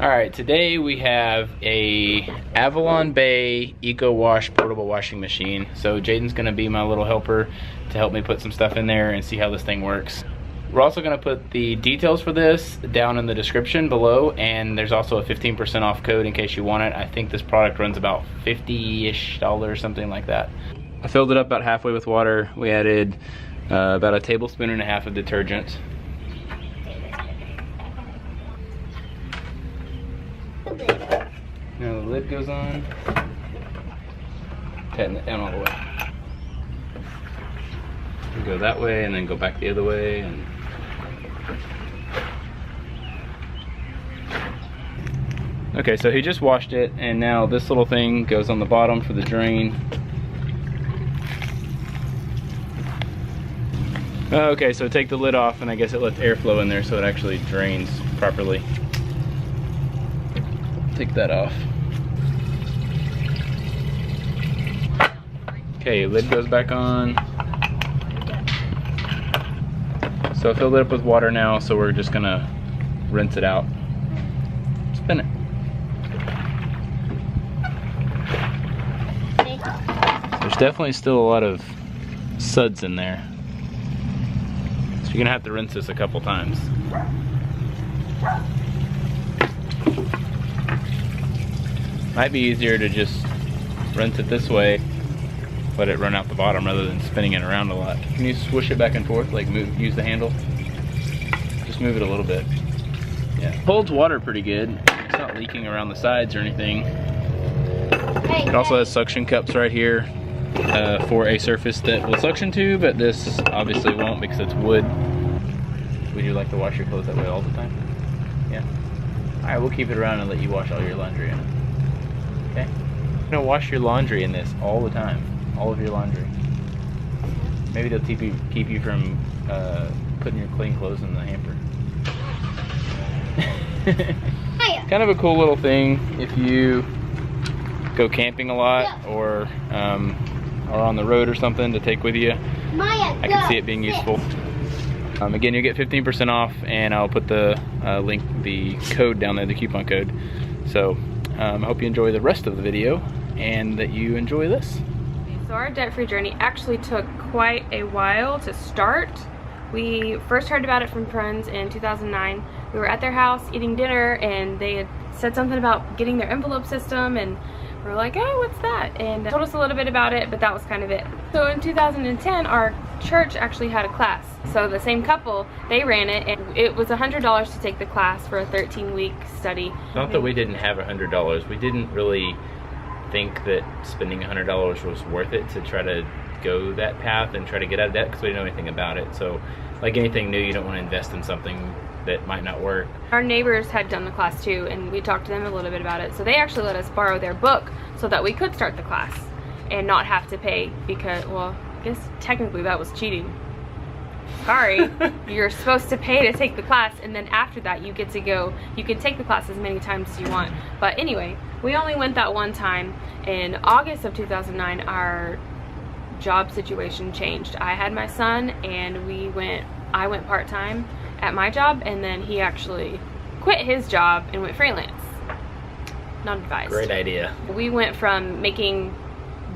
Alright, today we have a Avalon Bay Eco Wash portable washing machine. So Jaden's gonna be my little helper to help me put some stuff in there and see how this thing works. We're also gonna put the details for this down in the description below, and there's also a 15% off code in case you want it. I think this product runs about $50-ish, something like that. I filled it up about halfway with water. We added about a tablespoon and a half of detergent. Now the lid goes on. Tighten it down all the way. You go that way and then go back the other way. And okay, so he just washed it, and now this little thing goes on the bottom for the drain. Okay, so take the lid off, and I guess it lets airflow in there so it actually drains properly. Take that off. Okay, lid goes back on. So I filled it up with water now, so we're just gonna rinse it out. Spin it. There's definitely still a lot of suds in there. So you're gonna have to rinse this a couple times. Might be easier to just rinse it this way, let it run out the bottom rather than spinning it around a lot. Can you swoosh it back and forth, like use the handle? Just move it a little bit. Yeah, it holds water pretty good. It's not leaking around the sides or anything. It also has suction cups right here for a surface that will suction to, but this obviously won't because it's wood. Would you like to wash your clothes that way all the time? Yeah? Alright, we'll keep it around and let you wash all your laundry in it. Okay? You're gonna wash your laundry in this all the time. All of your laundry. Maybe they'll keep you from putting your clean clothes in the hamper. Kind of a cool little thing if you go camping a lot or are on the road or something to take with you. I can see it being useful. Again, you'll get 15% off, and I'll put the link, the code down there, the coupon code. So I hope you enjoy the rest of the video and that you enjoy this. So our debt-free journey actually took quite a while to start. We first heard about it from friends in 2009. We were at their house eating dinner, and they had said something about getting their envelope system, and we were like, oh, what's that? And told us a little bit about it, but that was kind of it. So in 2010, our church actually had a class. So the same couple, they ran it, and it was $100 to take the class for a 13-week study. Not that we didn't have $100. We didn't really think that spending $100 was worth it to try to go that path and try to get out of debt because we didn't know anything about it. So like anything new, you don't want to invest in something that might not work. Our neighbors had done the class too, and we talked to them a little bit about it. So they actually let us borrow their book so that we could start the class and not have to pay because, well, I guess technically that was cheating. Sorry, you're supposed to pay to take the class, and then after that you get to go, you can take the class as many times as you want. But anyway, we only went that one time. In August of 2009, our job situation changed. I had my son, and I went part-time at my job, and then he actually quit his job and went freelance. Not advised. Great idea. We went from making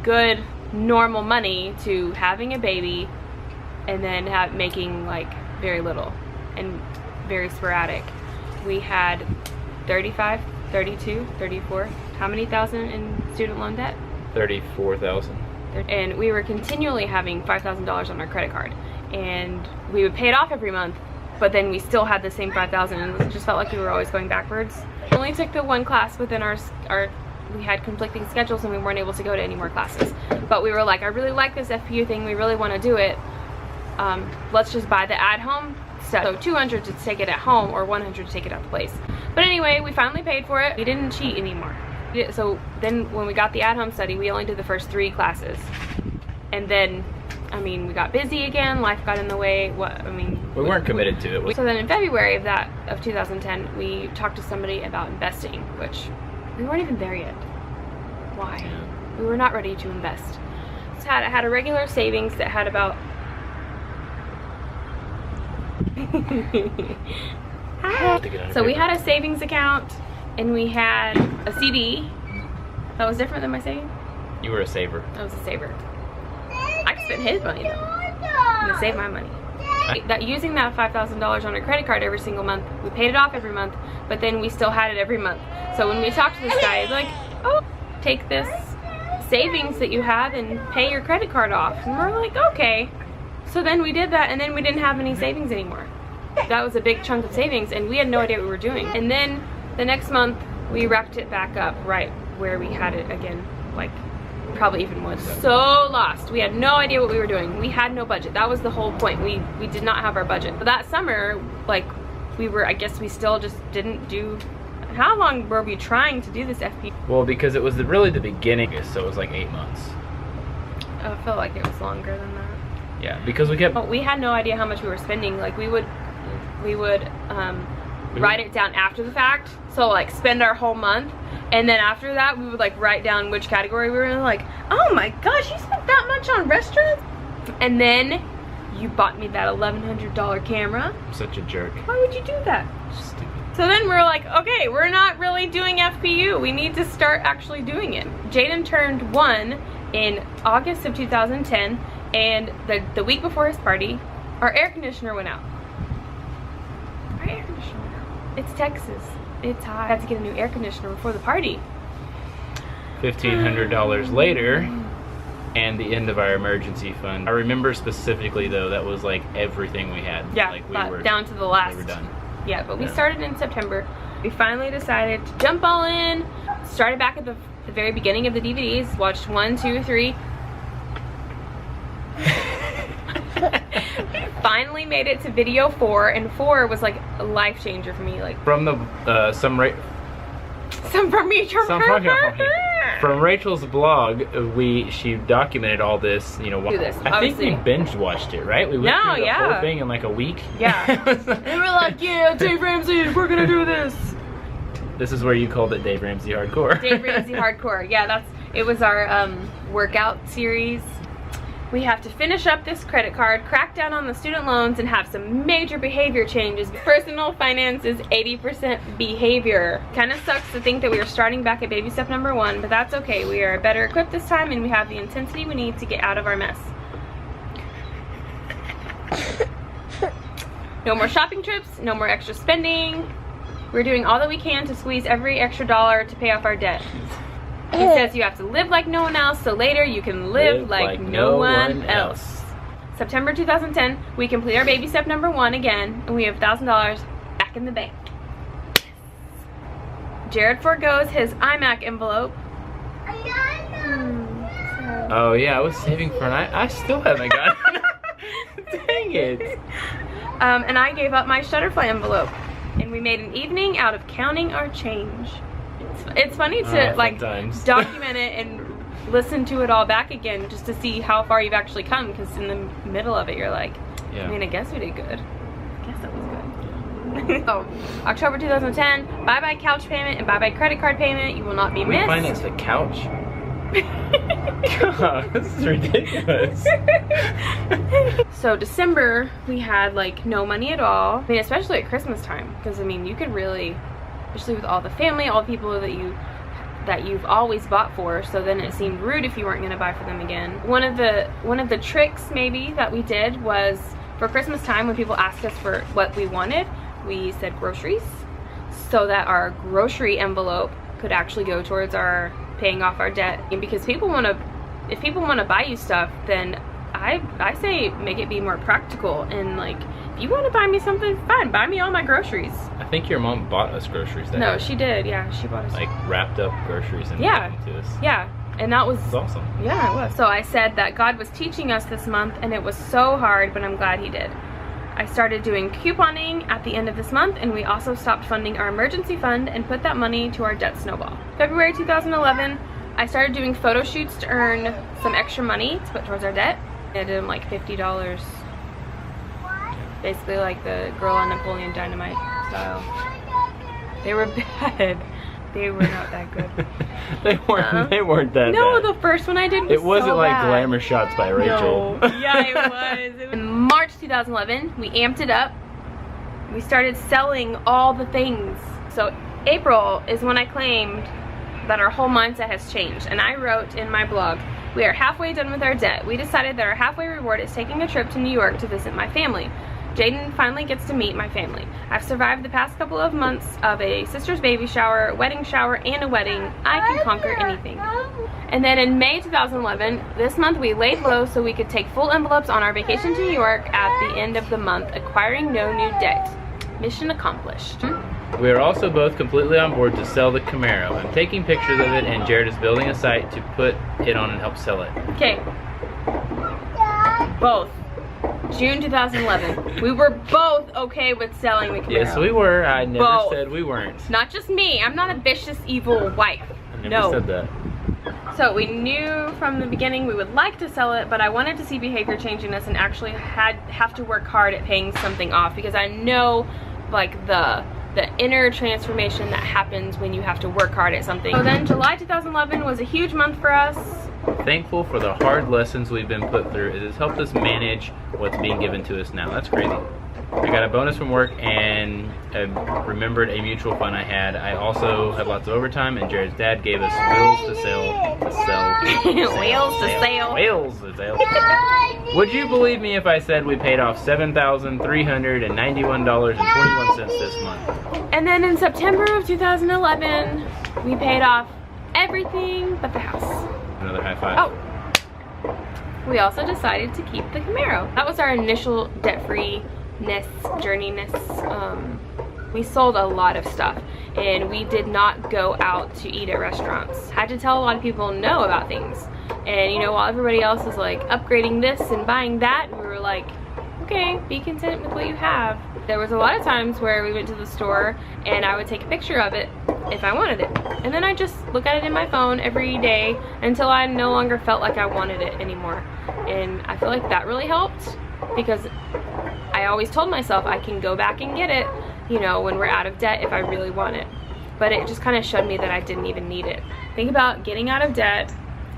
good, normal money to having a baby, and then making like very little and very sporadic. We had 35, 32, 34, how many thousand in student loan debt? 34,000. And we were continually having $5,000 on our credit card, and we would pay it off every month, but then we still had the same 5,000, and it just felt like we were always going backwards. We only took the one class within we had conflicting schedules, and we weren't able to go to any more classes. But we were like, I really like this FPU thing, we really want to do it. Let's just buy the at-home stuff. So 200 to take it at home, or 100 to take it at the place. But anyway, we finally paid for it. We didn't cheat anymore. So then when we got the at-home study, we only did the first 3 classes. And then, I mean, we got busy again, life got in the way. We weren't committed to it. So then in February of 2010, we talked to somebody about investing, which we weren't even there yet. Why? Yeah. We were not ready to invest. I had a regular savings that had about So we had a savings account, and we had a CD. That was different than my savings. You were a saver. I was a saver. I could spend his money though. I'm gonna save my money. That using that $5,000 on our credit card every single month, we paid it off every month, but then we still had it every month. So when we talked to this guy, he's like, oh, take this savings that you have and pay your credit card off. And we're like, okay. So then we did that, and then we didn't have any savings anymore. That was a big chunk of savings, and we had no idea what we were doing. And then the next month, we racked it back up right where we had it again, like probably even was so lost. We had no idea what we were doing. We had no budget. That was the whole point. We did not have our budget. But that summer, like we were, I guess we still just didn't do. How long were we trying to do this FP? Well, because it was really the beginning, so it was like 8 months. I felt like it was longer than that. Yeah, because we kept. But we had no idea how much we were spending. Like we would write it down after the fact. So like spend our whole month. And then after that, we would like write down which category we were in. Like, oh my gosh, you spent that much on restaurants? And then you bought me that $1,100 camera. Such a jerk. Why would you do that? Stupid. So then we're like, okay, we're not really doing FPU. We need to start actually doing it. Jaden turned 1 in August of 2010. And the week before his party, our air conditioner went out. Our air conditioner went out. It's Texas. It's hot. I had to get a new air conditioner before the party. $1,500 later, and the end of our emergency fund. I remember specifically though, that was like everything we had. Yeah, like were down to the last. We were done. Yeah, but we started in September. We finally decided to jump all in. Started back at the very beginning of the DVDs. Watched 1, 2, 3. Finally made it to video 4, and 4 was like a life changer for me. Like from the from Rachel's blog, she documented all this. You know, I think we binge watched it, right? We went through the whole thing in like a week. Yeah, and we're like, yeah, Dave Ramsey, we're gonna do this. This is where you called it Dave Ramsey Hardcore. Dave Ramsey Hardcore. Yeah, it was our workout series. We have to finish up this credit card, crack down on the student loans, and have some major behavior changes. Personal finance is 80% behavior. Kind of sucks to think that we are starting back at baby step number 1, but that's okay. We are better equipped this time, and we have the intensity we need to get out of our mess. No more shopping trips, no more extra spending. We're doing all that we can to squeeze every extra dollar to pay off our debt. He says you have to live like no one else, so later you can live like no one else. September 2010, we complete our baby step number 1 again, and we have $1,000 back in the bank. Jared forgoes his iMac envelope. Oh yeah, I was saving for I still haven't got it. Dang it. And I gave up my Shutterfly envelope, and we made an evening out of counting our change. It's funny to like document it and listen to it all back again just to see how far you've actually come, because in the middle of it you're like, I mean, I guess we did good. I guess that was good. Oh, October 2010, bye-bye couch payment and bye-bye credit card payment. You will not be missed. We financed a couch? God, this is ridiculous. So December, we had like no money at all. I mean, especially at Christmas time, because I mean, you could really, especially with all the family, all the people that you've always bought for, so then it seemed rude if you weren't going to buy for them again. One of the tricks maybe that we did was for Christmas time, when people asked us for what we wanted, we said groceries, so that our grocery envelope could actually go towards our paying off our debt. And because if people want to buy you stuff, then I say make it be more practical, and like, if you want to buy me something, fine, buy me all my groceries. I think your mom bought us groceries that No, year. she did. Yeah, she bought us like wrapped up groceries and gave them to us. Yeah, and that was awesome. Yeah, it was. So I said that God was teaching us this month, and it was so hard, but I'm glad he did. I started doing couponing at the end of this month, and we also stopped funding our emergency fund and put that money to our debt snowball. February 2011, I started doing photo shoots to earn some extra money to put towards our debt. I did them like $50. Basically like the Girl on Napoleon Dynamite style. They were bad. They were not that good. They weren't that No, bad. the first one I did was It wasn't so like bad. glamour shots by Rachel. No. Yeah, it was. In March 2011, we amped it up. We started selling all the things. So April is when I claimed that our whole mindset has changed, and I wrote in my blog, we are halfway done with our debt. We decided that our halfway reward is taking a trip to New York to visit my family. Jaden finally gets to meet my family. I've survived the past couple of months of a sister's baby shower, wedding shower, and a wedding. I can conquer anything. And then in May 2011, this month we laid low so we could take full envelopes on our vacation to New York at the end of the month, acquiring no new debt. Mission accomplished. We are also both completely on board to sell the Camaro. I'm taking pictures of it, and Jared is building a site to put it on and help sell it. Okay. Both. June 2011. We were both okay with selling the Camaro. Yes, we were. I never Both. said we weren't. Not just me. I'm not a vicious, evil wife. I never said that. So we knew from the beginning we would like to sell it, but I wanted to see behavior change in us and actually have to work hard at paying something off, because I know like the inner transformation that happens when you have to work hard at something. So then July 2011 was a huge month for us. Thankful for the hard lessons we've been put through. It has helped us manage what's being given to us now. That's crazy. I got a bonus from work and remembered a mutual fund I had. I also had lots of overtime, and Jared's dad gave us wheels to sell. Wheels to sell. Wheels to sell. Would you believe me if I said we paid off $7,391.21 this month? And then in September of 2011, we paid off everything but the house. Another high five. Oh. We also decided to keep the Camaro. That was our initial debt-free-ness, journey-ness. We sold a lot of stuff, and we did not go out to eat at restaurants. Had to tell a lot of people no about things. And you know, while everybody else is like upgrading this and buying that, we were like, okay, be content with what you have. There was a lot of times where we went to the store and I would take a picture of it if I wanted it. And then I just look at it in my phone every day until I no longer felt like I wanted it anymore. And I feel like that really helped, because I always told myself I can go back and get it, you know, when we're out of debt if I really want it. But it just kind of showed me that I didn't even need it. Think about getting out of debt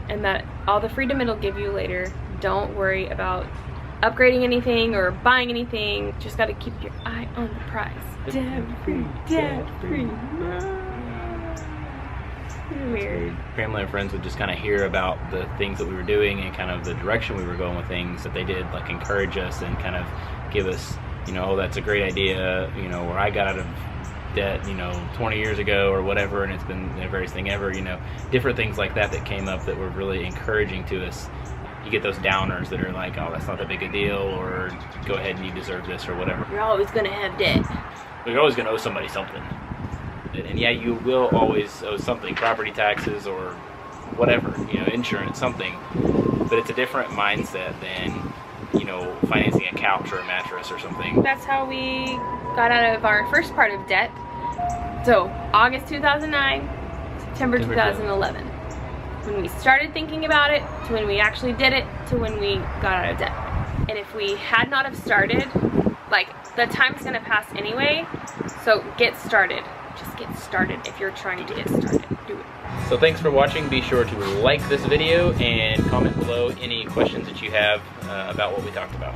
and that all the freedom it'll give you later. Don't worry about upgrading anything or buying anything. Just gotta keep your eye on the prize. Debt free, debt free. Weird. Family and friends would just kind of hear about the things that we were doing and kind of the direction we were going with things, that they did like encourage us and kind of give us, you know, oh, that's a great idea, you know, or I got out of debt, you know, 20 years ago or whatever, and it's been the greatest thing ever, you know, different things like that that came up that were really encouraging to us. You get those downers that are like, oh, that's not that big a deal, or go ahead and you deserve this or whatever. You're always gonna have debt. You're always gonna owe somebody something. And yeah, you will always owe something, property taxes or whatever, you know, insurance, something. But it's a different mindset than, you know, financing a couch or a mattress or something. That's how we got out of our first part of debt. So August 2009, September 2011. When we started thinking about it, to when we actually did it, to when we got out of debt. And if we had not have started, like, the time's gonna pass anyway, so get started. Just get started if you're trying to get started. Do it. So thanks for watching. Be sure to like this video and comment below any questions that you have about what we talked about.